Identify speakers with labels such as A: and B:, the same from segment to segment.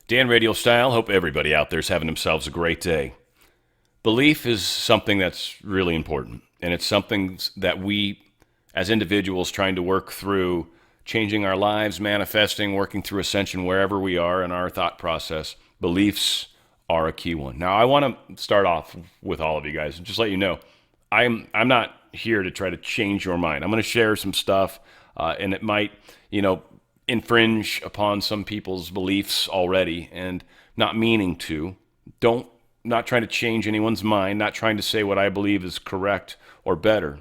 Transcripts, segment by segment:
A: Dan RadioStyle. Hope everybody out there is having themselves a great day. Belief is something that's really important, and it's something that we, as individuals, trying to work through changing our lives, manifesting, working through ascension wherever we are in our thought process. Beliefs are a key one. Now, I want to start off with all of you guys and just let you know, I'm not here to try to change your mind. I'm going to share some stuff, and it might, infringe upon some people's beliefs already, and not meaning to. Not trying to change anyone's mind, not trying to say what I believe is correct or better.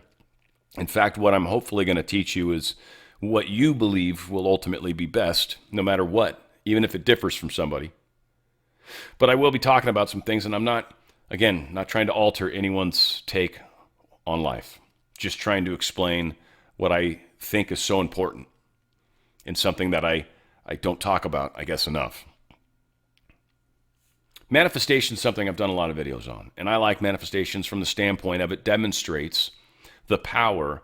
A: In fact, what I'm hopefully going to teach you is what you believe will ultimately be best, no matter what, even if it differs from somebody. But I will be talking about some things, and I'm not trying to alter anyone's take on life. Just trying to explain what I think is so important and something that I don't talk about, I guess, enough. Manifestation is something I've done a lot of videos on, and I like manifestations from the standpoint of it demonstrates the power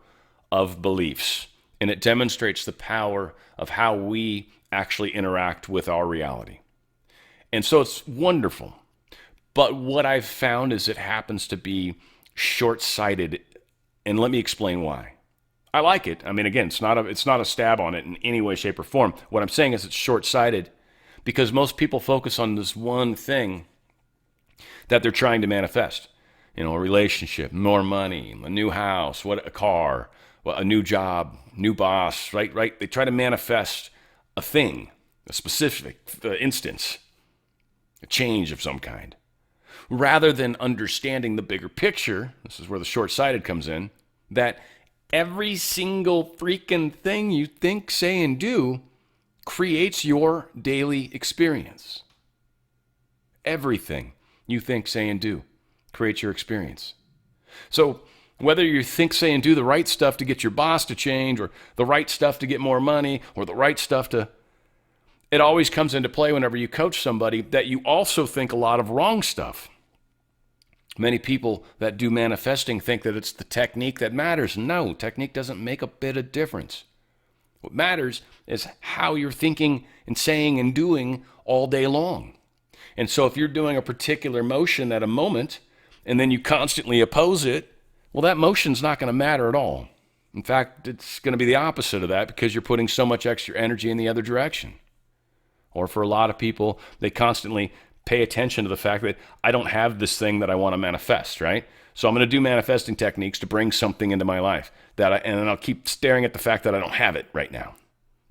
A: of beliefs, and it demonstrates the power of how we actually interact with our reality. And so it's wonderful. But what I've found is it happens to be short-sighted, and let me explain why. I like it. I mean, again, it's not a stab on it in any way, shape, or form. What I'm saying is it's short-sighted because most people focus on this one thing that they're trying to manifest. A relationship, more money, a new house, a car, a new job, new boss, right? They try to manifest a thing, a specific instance, a change of some kind, rather than understanding the bigger picture. This is where the short-sighted comes in, that every single freaking thing you think, say, and do creates your daily experience. Everything you think, say, and do creates your experience. So whether you think, say, and do the right stuff to get your boss to change, or the right stuff to get more money, or the right stuff to... It always comes into play whenever you coach somebody that you also think a lot of wrong stuff. Many people that do manifesting think that it's the technique that matters. No, technique doesn't make a bit of difference. What matters is how you're thinking and saying and doing all day long. And so if you're doing a particular motion at a moment and then you constantly oppose it, well, that motion's not going to matter at all. In fact, it's going to be the opposite of that because you're putting so much extra energy in the other direction. Or for a lot of people, they constantly pay attention to the fact that I don't have this thing that I want to manifest, right? So I'm going to do manifesting techniques to bring something into my life and then I'll keep staring at the fact that I don't have it right now.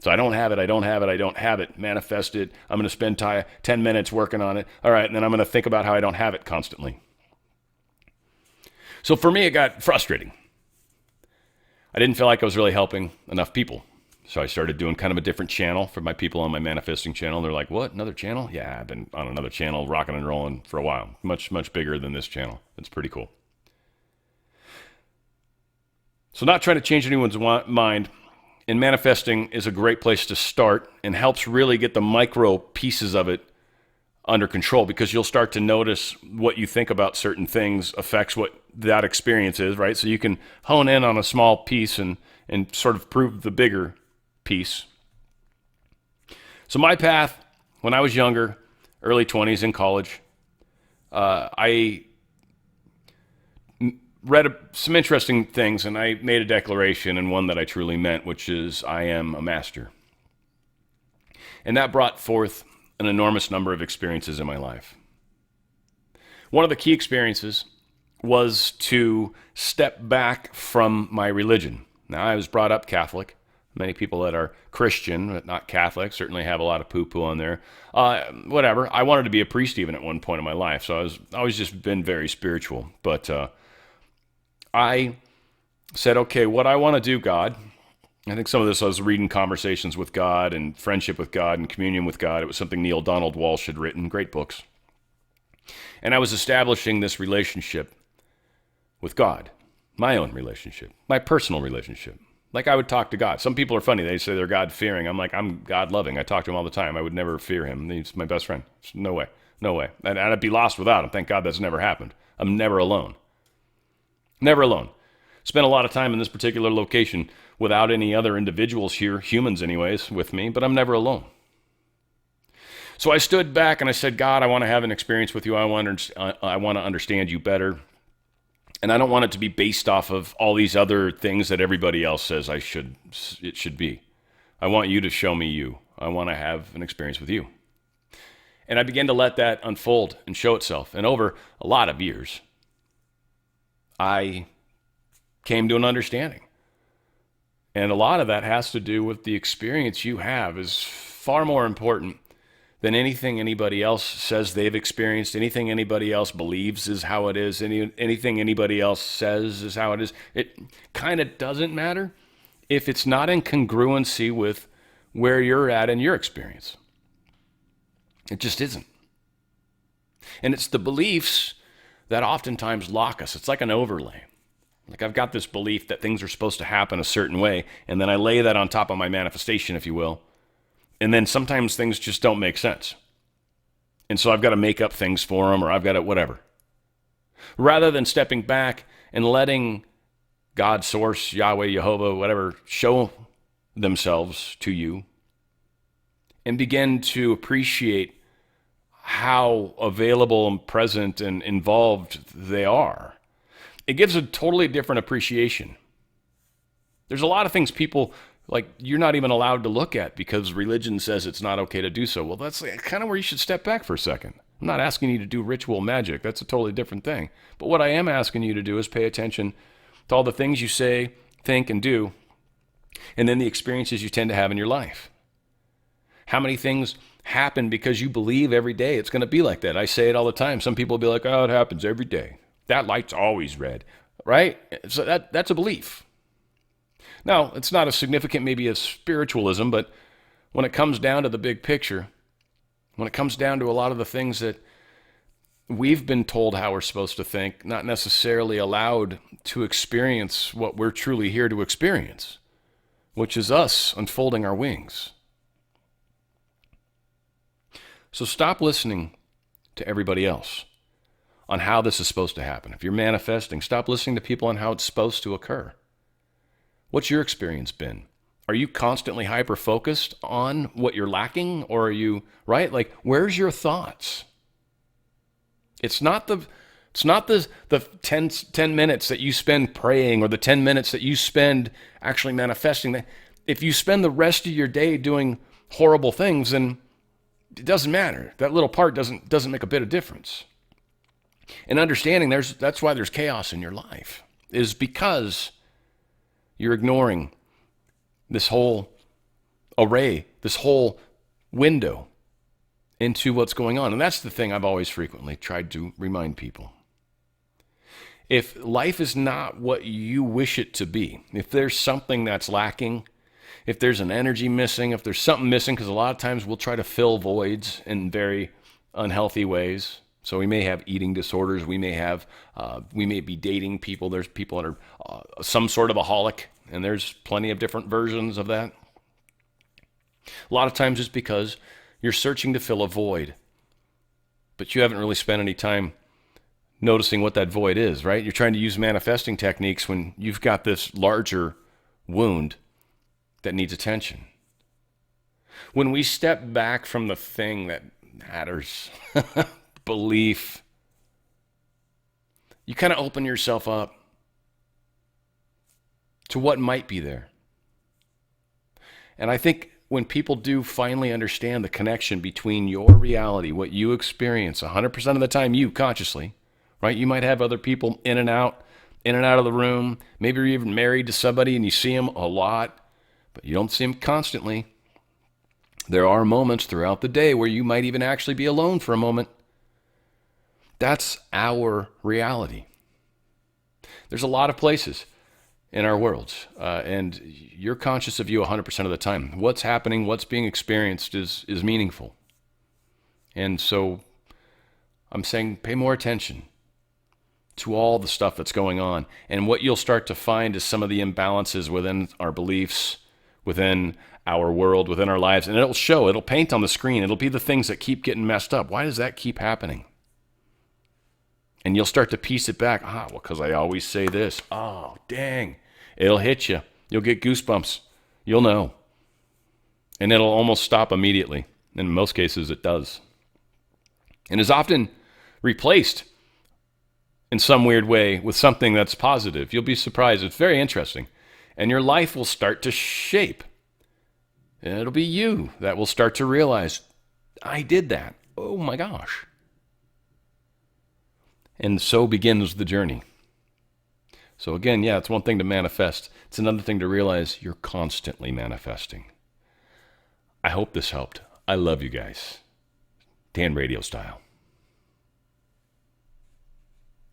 A: So I don't have it, manifest it. I'm going to spend 10 minutes working on it. All right, and then I'm going to think about how I don't have it constantly. So for me, it got frustrating. I didn't feel like I was really helping enough people. So I started doing kind of a different channel for my people on my manifesting channel. They're like, what, another channel? Yeah, I've been on another channel rocking and rolling for a while. Much, much bigger than this channel. It's pretty cool. So not trying to change anyone's mind, and manifesting is a great place to start and helps really get the micro pieces of it under control, because you'll start to notice what you think about certain things affects what that experience is, right? So you can hone in on a small piece and sort of prove the bigger piece. So my path, when I was younger, early 20s in college, I read some interesting things, and I made a declaration, and one that I truly meant, which is, I am a master. And that brought forth an enormous number of experiences in my life. One of the key experiences was to step back from my religion. Now, I was brought up Catholic. Many people that are Christian, but not Catholic, certainly have a lot of poo-poo on there. Whatever. I wanted to be a priest even at one point in my life, so I always just been very spiritual. But I said, okay, what I want to do, God, I think some of this I was reading Conversations with God and Friendship with God and Communion with God. It was something Neil Donald Walsh had written, great books. And I was establishing this relationship with God, my own relationship, my personal relationship. Like I would talk to God. Some people are funny. They say they're God-fearing. I'm like, I'm God-loving. I talk to him all the time. I would never fear him. He's my best friend. No way. No way. And I'd be lost without him. Thank God that's never happened. I'm never alone. Never alone. Spent a lot of time in this particular location without any other individuals here, humans anyways, with me, but I'm never alone. So I stood back and I said, God, I want to have an experience with you. I want to understand you better. And I don't want it to be based off of all these other things that everybody else says it should be. I want you to show me you. I want to have an experience with you. And I began to let that unfold and show itself. And over a lot of years, I came to an understanding. And a lot of that has to do with the experience you have is far more important than anything anybody else says they've experienced, anything anybody else believes is how it is, anything anybody else says is how it is. It kind of doesn't matter if it's not in congruency with where you're at in your experience. It just isn't. And it's the beliefs that oftentimes lock us. It's like an overlay. Like I've got this belief that things are supposed to happen a certain way, and then I lay that on top of my manifestation, if you will. And then sometimes things just don't make sense. And so I've got to make up things for them, or I've got to whatever. Rather than stepping back and letting God, Source, Yahweh, Jehovah, whatever, show themselves to you and begin to appreciate how available and present and involved they are. It gives a totally different appreciation. There's a lot of things people, like, you're not even allowed to look at because religion says it's not okay to do so. Well, that's kind of where you should step back for a second. I'm not asking you to do ritual magic. That's a totally different thing. But what I am asking you to do is pay attention to all the things you say, think, and do, and then the experiences you tend to have in your life. How many things happen because you believe every day it's going to be like that? I say it all the time. Some people will be like, oh, it happens every day. That light's always red, right? So that's a belief. Now, it's not as significant maybe as spiritualism, but when it comes down to the big picture, when it comes down to a lot of the things that we've been told how we're supposed to think, not necessarily allowed to experience what we're truly here to experience, which is us unfolding our wings. So stop listening to everybody else on how this is supposed to happen. If you're manifesting, stop listening to people on how it's supposed to occur. What's your experience been? Are you constantly hyper-focused on what you're lacking? Or are you, right? Like, where's your thoughts? It's not the 10 minutes that you spend praying or the 10 minutes that you spend actually manifesting. If you spend the rest of your day doing horrible things, then it doesn't matter. That little part doesn't make a bit of difference. And understanding that's why there's chaos in your life, is because you're ignoring this whole array, this whole window into what's going on. And that's the thing I've always frequently tried to remind people. If life is not what you wish it to be, if there's something that's lacking, if there's an energy missing, if there's something missing, because a lot of times we'll try to fill voids in very unhealthy ways. So we may have eating disorders. We may be dating people. There's people that are some sort of a holic, and there's plenty of different versions of that. A lot of times it's because you're searching to fill a void, but you haven't really spent any time noticing what that void is, right? You're trying to use manifesting techniques when you've got this larger wound that needs attention. When we step back from the thing that matters, belief, you kind of open yourself up to what might be there. And I think when people do finally understand the connection between your reality, what you experience 100% of the time, you consciously, right? You might have other people in and out of the room. Maybe you're even married to somebody and you see them a lot, but you don't see them constantly. There are moments throughout the day where you might even actually be alone for a moment. That's our reality. There's a lot of places in our worlds, and you're conscious of you 100% of the time. What's happening, what's being experienced is meaningful. And so I'm saying pay more attention to all the stuff that's going on. And what you'll start to find is some of the imbalances within our beliefs, within our world, within our lives. And it'll paint on the screen. It'll be the things that keep getting messed up. Why does that keep happening? And you'll start to piece it back. Well, because I always say this. Oh, dang. It'll hit you. You'll get goosebumps. You'll know. And it'll almost stop immediately. And in most cases, it does. And is often replaced in some weird way with something that's positive. You'll be surprised. It's very interesting. And your life will start to shape. And it'll be you that will start to realize, I did that. Oh my gosh. And so begins the journey. So again, yeah, it's one thing to manifest. It's another thing to realize you're constantly manifesting. I hope this helped. I love you guys. Dan Radio Style.